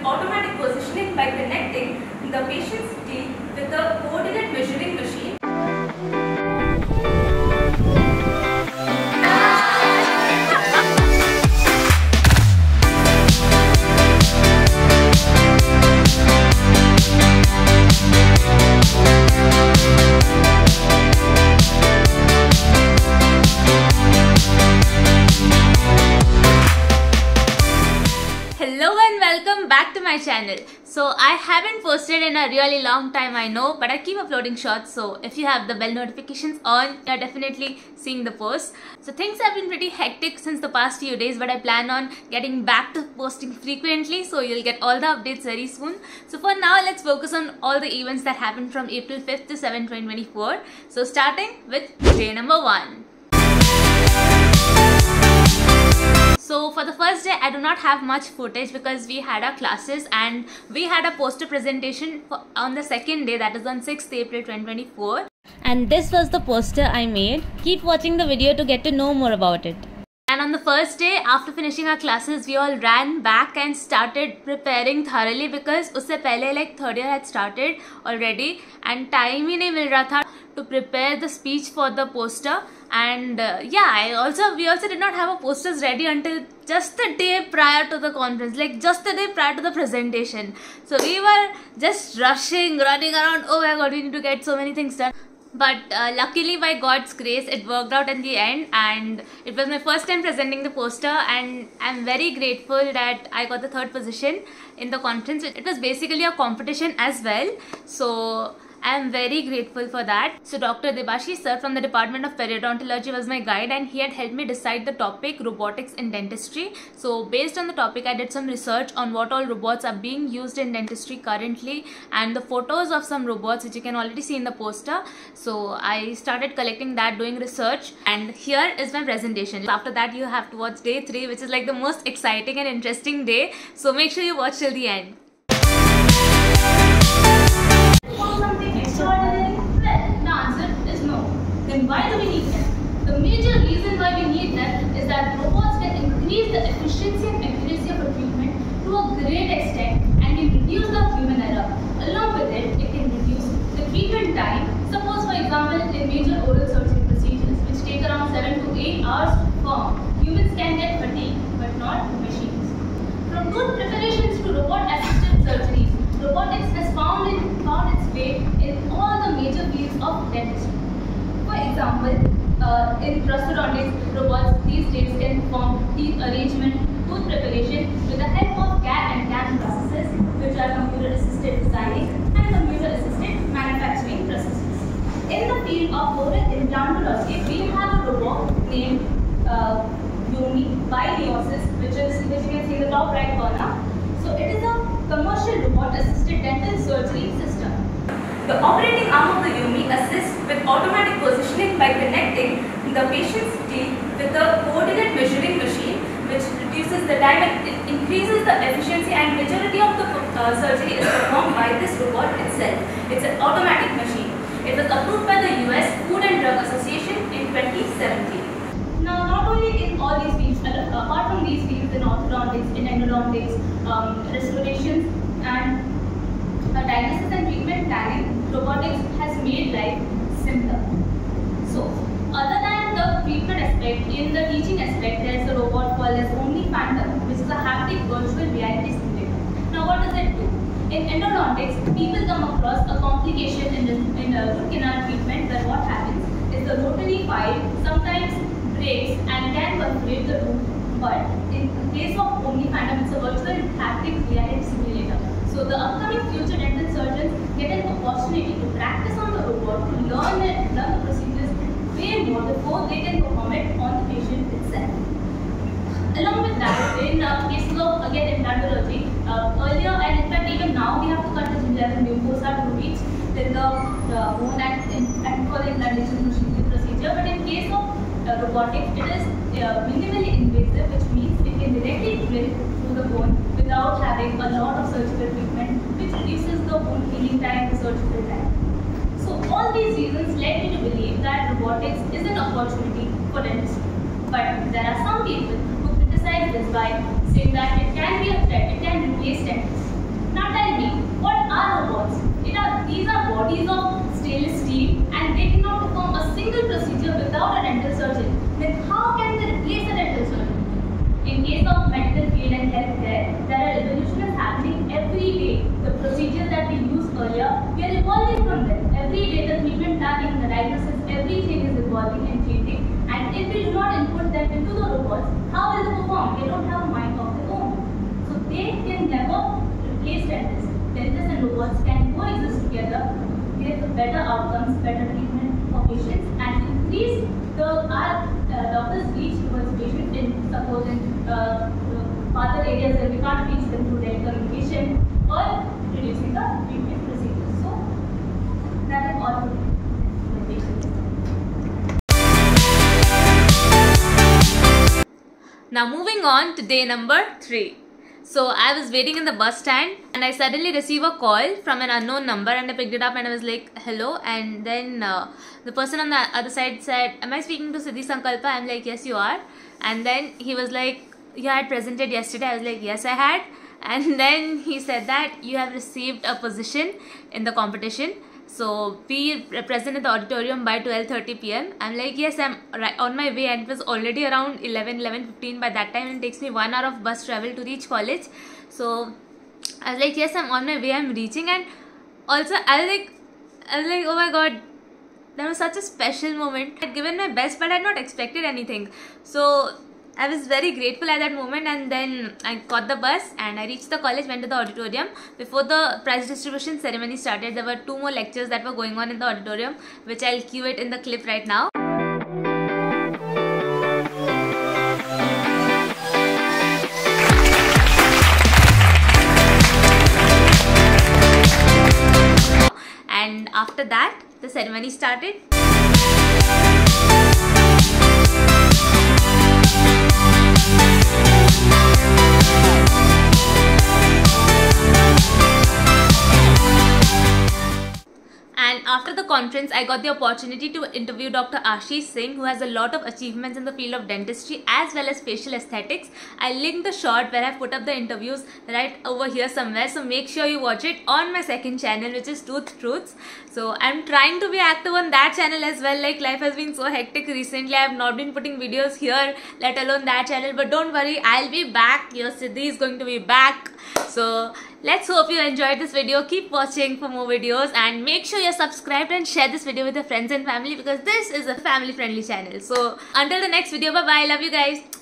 automatic positioning by connecting the patient's teeth with a coordinate measuring machine. My channel. So I haven't posted in a really long time, I know, but I keep uploading shorts, so if you have the bell notifications on, you're definitely seeing the posts. So things have been pretty hectic since the past few days, but I plan on getting back to posting frequently, so you'll get all the updates very soon. So for now, let's focus on all the events that happened from April 5th to 7th, 2024. So starting with day number 1. So for the first day, I do not have much footage because we had our classes and we had a poster presentation on the second day, that is on 6th April 2024. And this was the poster I made. Keep watching the video to get to know more about it. And on the first day, after finishing our classes, we all ran back and started preparing thoroughly because usse pehle like third year had started already and time hi nahi mil raha tha to prepare the speech for the poster. And we also did not have our posters ready until just the day prior to the conference, like just the day prior to the presentation. So we were just running around, oh my god, we need to get so many things done. But luckily, by God's grace, it worked out in the end, and it was my first time presenting the poster, and I'm very grateful that I got the 3rd position in the conference. It was basically a competition as well, so I am very grateful for that. So Dr. Debashish sir from the Department of Periodontology was my guide, and he had helped me decide the topic robotics in dentistry. So based on the topic, I did some research on what all robots are being used in dentistry currently and the photos of some robots which you can already see in the poster. So I started collecting that, doing research, and here is my presentation. After that, you have to watch day 3, which is like the most exciting and interesting day. So make sure you watch till the end. Then why do we need them? The major reason why we need them is that robots can increase the efficiency and accuracy of a treatment to a great extent and can reduce the human error. Along with it, it can reduce the treatment time. Suppose, for example, in major oral surgery procedures, which take around 7 to 8 hours to perform, humans can get fatigued, but not machines. From good preparations to robot-assisted surgeries, robotics has found its way in all the major fields of dentistry. For example, in prosthodontics, robots these days can perform teeth arrangement, tooth preparation with the help of CAD and CAM processes, which are computer-assisted designing and computer-assisted manufacturing processes. In the field of oral implantology, we have a robot named Yomi by Neosis, which you can see in the top right corner. So it is a commercial robot-assisted dental surgery system. The operating arm of the Yomi assists with automatic positioning by connecting the patient's teeth with a coordinate measuring machine, which reduces the time and it increases the efficiency, and majority of the surgery is performed by this robot itself. It's an automatic machine. It was approved by the US Food and Drug Association in 2017. Now, not only in all these fields, apart from these fields in orthodontics, in endodontics, restorations, and diagnosis and treatment planning, robotics has made life simpler. So, other than the treatment aspect, in the teaching aspect, there is a robot called as Omni Phantom, which is a haptic virtual reality simulator. Now, what does it do? In endodontics, people come across a complication in root canal treatment, where what happens is the rotary file sometimes breaks and can perforate the root. But in case of Omni Phantom, it's a virtual haptic reality simulator. So the upcoming future dental surgeons get an opportunity to practice on the robot, to learn the procedures way more before they can perform it on the patient itself. Along with that, in cases of again implantology, earlier and in fact even now we have to cut the gingival mucosa to reach till the bone and for the implantation procedure. But in case of robotics, it is minimally invasive, which means it can directly drill through the bone without having a lot of surgical treatment, which reduces the wound healing time, the surgical time. So all these reasons led me to believe that robotics is an opportunity for dentistry. But there are some people who criticize this by saying that it can be a threat, it can replace dentists. Now tell me, what are robots? These are bodies of stainless steel and they cannot perform a single procedure without a dental surgeon. Then how can they replace a dental surgeon? In case of medical field and healthcare, there are revolutions happening every day. The procedures that we used earlier, we are evolving from them. Every day the treatment planning, the diagnosis, everything is evolving and changing. And if we do not input them into the robots, how will they perform? They don't have a mind of their own. So they can never replace dentists. Dentists and robots can coexist together, give better outcomes, better treatment for patients, and increase our doctors' reach towards patients in suppose in other areas where we can't reach them through telecommunication or reducing the treatment procedures. So that is all for the Now moving on to day number 3. So I was waiting in the bus stand and I suddenly received a call from an unknown number and I picked it up and I was like, hello, and then the person on the other side said, am I speaking to Siddhi Sankalpa? I'm like, yes you are. And then he was like, you had presented yesterday. I was like, yes I had. And then he said that you have received a position in the competition, so be present in the auditorium by 12:30 p.m. I'm like, yes, I'm on my way, and it was already around 11:15 by that time, and it takes me 1 hour of bus travel to reach college. So I was like, yes, I'm on my way, I'm reaching. And also I was like, oh my god, that was such a special moment. I had given my best but I had not expected anything, so I was very grateful at that moment. And then I caught the bus and I reached the college, went to the auditorium. Before the prize distribution ceremony started, there were 2 more lectures that were going on in the auditorium, which I'll cue it in the clip right now. And after that, the ceremony started. And after the conference, I got the opportunity to interview Dr. Ashish Singh, who has a lot of achievements in the field of dentistry as well as facial aesthetics. I linked the short where I put up the interviews right over here somewhere, so make sure you watch it on my second channel, which is Tooth Truths. So I'm trying to be active on that channel as well. Like, life has been so hectic recently, I have not been putting videos here, let alone that channel. But don't worry, I'll be back. Your Siddhi is going to be back. So let's hope you enjoyed this video. Keep watching for more videos and make sure you're subscribed and share this video with your friends and family, because this is a family friendly channel. So until the next video, bye bye, love you guys.